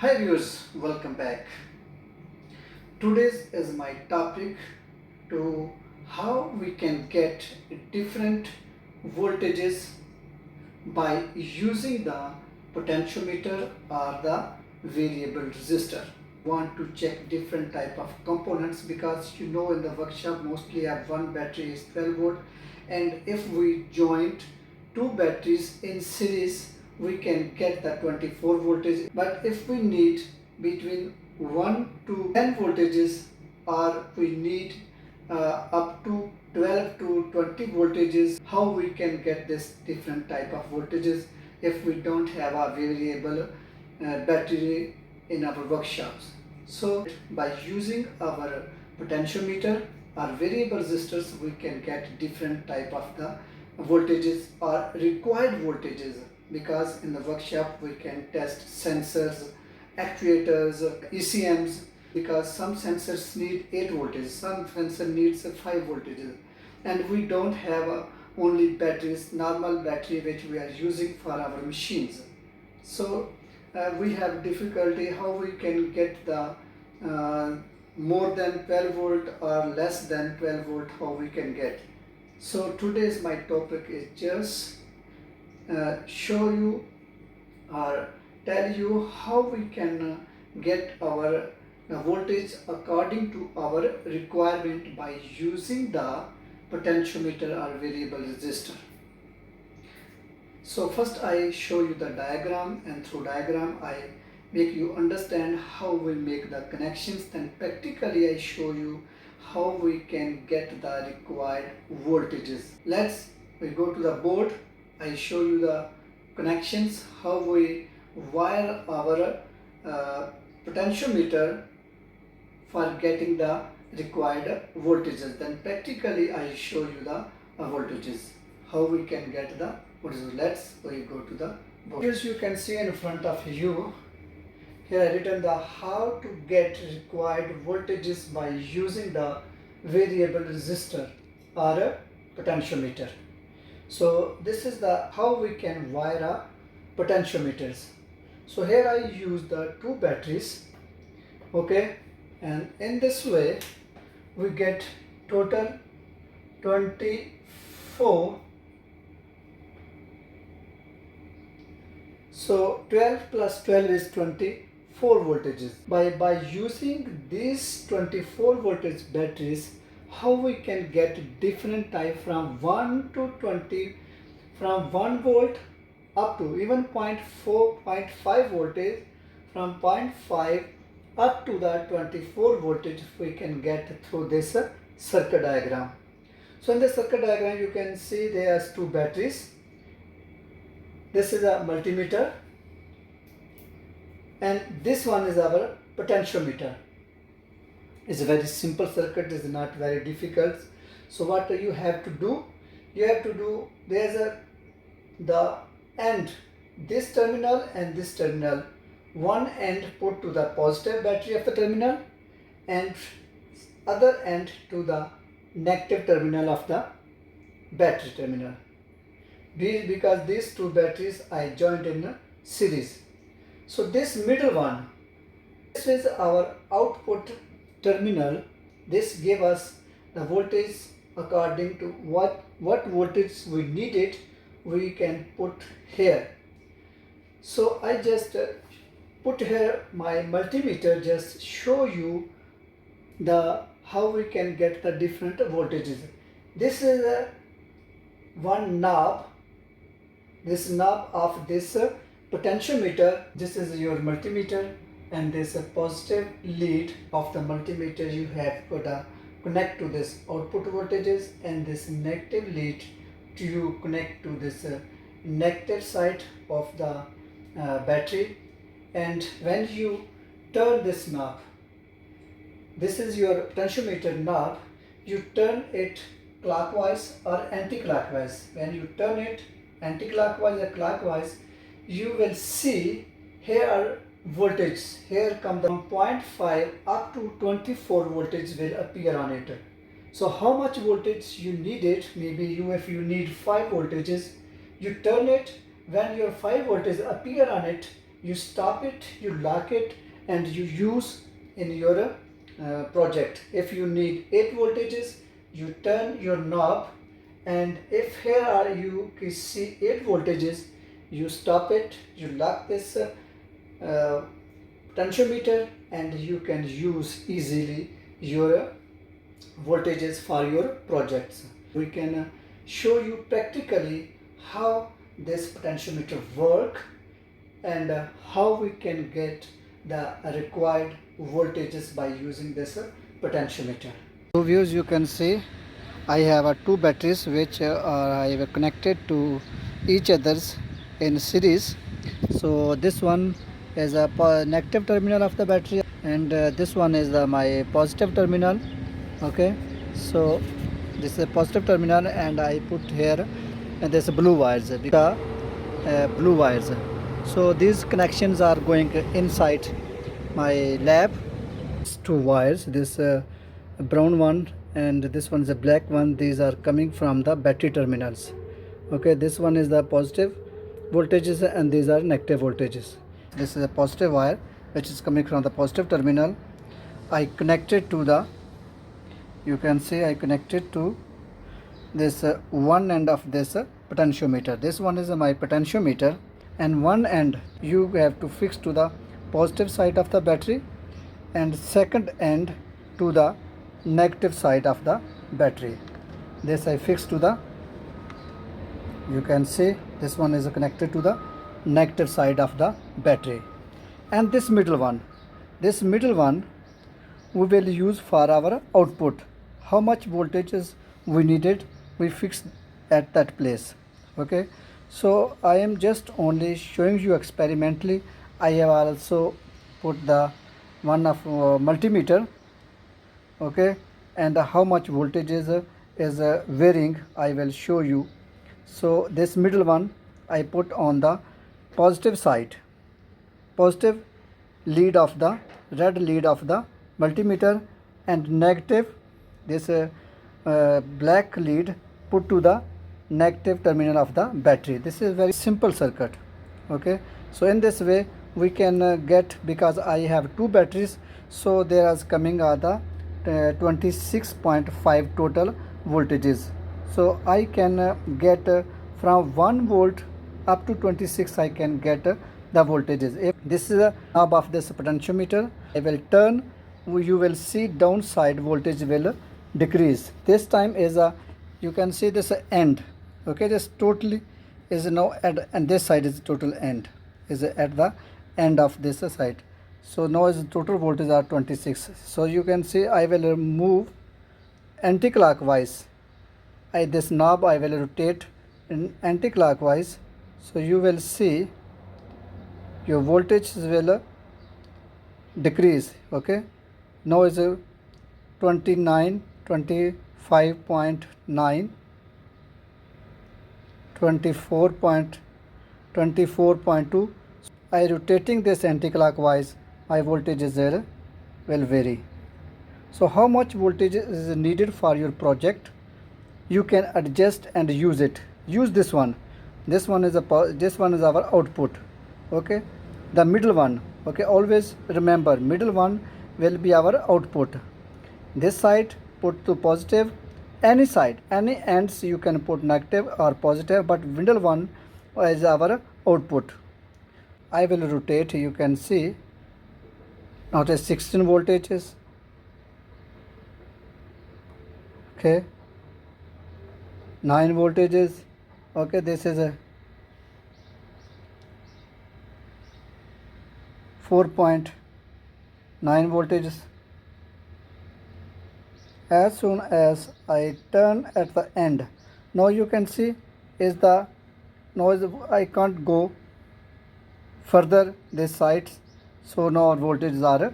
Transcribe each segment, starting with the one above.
Hi viewers, welcome back. Today's is my topic to how we can get different voltages by using the potentiometer or the variable resistor. Want to check different type of components because in the workshop mostly have one battery is 12 volt, and if we joint two batteries in series we can get the 24 voltage, but if we need between 1 to 10 voltages or we need up to 12 to 20 voltages, how we can get this different type of voltages if we don't have a variable battery in our workshops. So by using our potentiometer or variable resistors we can get different type of the voltages or required voltages, because in the workshop we can test sensors, actuators, ECMs, because some sensors need 8 voltage, some sensor needs 5 voltages, and we don't have only batteries, normal battery which we are using for our machines. So we have difficulty how we can get the more than 12 volt or less than 12 volt, how we can get. So today's my topic is just show you or tell you how we can get our voltage according to our requirement by using the potentiometer or variable resistor. So first I show you the diagram, and through diagram I make you understand how we make the connections, then practically I show you how we can get the required voltages. We go to the board. I show you the connections, how we wire our potentiometer for getting the required voltages. Then practically I show you the voltages, how we can get the voltages. We go to the board. As you can see in front of you, here I written the how to get required voltages by using the variable resistor or a potentiometer. So this is the how we can wire a potentiometers. So here I use the two batteries, okay, and in this way we get total 24. So 12 plus 12 is 24 voltages. By using these 24 voltage batteries, how we can get different type from 1 to 20, from 1 volt up to even 0.4, 0.5 voltage, from 0.5 up to the 24 voltage we can get through this circuit diagram. So in the circuit diagram you can see there are two batteries. This is a multimeter and this one is our potentiometer. It's a very simple circuit, is not very difficult. So what you have to do? You have to do, there's the end, this terminal and this terminal. One end put to the positive battery of the terminal and other end to the negative terminal of the battery terminal. Because these two batteries I joined in a series. So this middle one, this is our output terminal. This gave us the voltage according to what voltage we needed, we can put here. So I just put here my multimeter, just show you the how we can get the different voltages. This is one knob, this knob of this potentiometer. This is your multimeter, and this positive lead of the multimeter you have to connect to this output voltages, and this negative lead to connect to this negative side of the battery. And when you turn this knob, this is your potentiometer knob, you turn it clockwise or anti-clockwise. When you turn it anti-clockwise or clockwise, you will see here voltage, here come the 0.5 up to 24 voltage will appear on it. So how much voltage you need it, maybe if you need 5 voltages, you turn it, when your 5 voltage appear on it, you stop it, you lock it, and you use in your project. If you need 8 voltages, you turn your knob, and if here are you can see 8 voltages, you stop it, you lock this potentiometer, and you can use easily your voltages for your projects. We can show you practically how this potentiometer work, and how we can get the required voltages by using this potentiometer. So viewers, you can see I have two batteries which I have connected to each others in series. So this one is a negative terminal of the battery, and this one is my positive terminal. Okay, so this is a positive terminal, and I put here and there's blue wires, blue wires. So these connections are going inside my lab. Two wires, this brown one and this one is a black one, these are coming from the battery terminals. Okay, this one is the positive voltages and these are negative voltages. This is a positive wire which is coming from the positive terminal. I connected to the, you can see I connected to this one end of this potentiometer. This one is my potentiometer, and one end you have to fix to the positive side of the battery, and second end to the negative side of the battery. This I fix to the, you can see this one is connected to the negative side of the battery, and this middle one we will use for our output. How much voltages we needed, we fix at that place. Okay, so I am just only showing you experimentally. I have also put the one of multimeter. Okay, and how much voltage is varying, I will show you. So this middle one I put on the positive side, positive lead of the red lead of the multimeter, and negative this black lead put to the negative terminal of the battery. This is very simple circuit. Okay, so in this way we can get, because I have two batteries, so there is coming the 26.5 total voltages. So I can get from 1 volt up to 26 I can get the voltages. If this is a knob of this potentiometer, I will turn, you will see downside voltage will decrease. This time is a, you can see this end. Okay, this totally is now at, and this side is total end, is at the end of this side. So now is total voltage are 26. So you can see I will move anti-clockwise. This knob I will rotate in anti-clockwise. So you will see your voltage will decrease. Okay, now is 29, 25.9, 24.2. I rotating this anti-clockwise, my voltage is there will vary. So how much voltage is needed for your project, you can adjust and use it. Use this one. This one is our output. Okay, the middle one. Okay, always remember middle one will be our output. This side put to positive, any side, any ends you can put negative or positive, but middle one is our output. I will rotate, you can see now it is 16 voltages. Okay, 9 voltages. Okay, this is a 4.9 voltages. As soon as I turn at the end, now you can see is the noise, I can't go further this side, so now our voltages are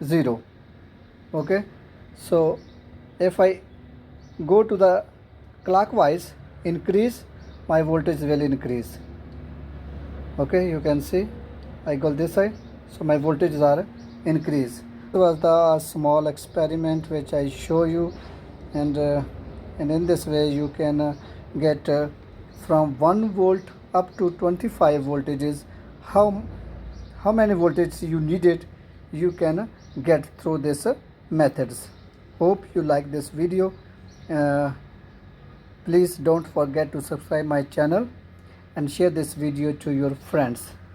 0. Okay, so if I go to the clockwise increase, my voltage will increase. Okay, you can see I go this side, so my voltages are increase. This was the small experiment which I show you, and in this way you can get from 1 volt up to 25 voltages. How how many voltage you needed, you can get through this methods. Hope you like this video. Please don't forget to subscribe my channel and share this video to your friends.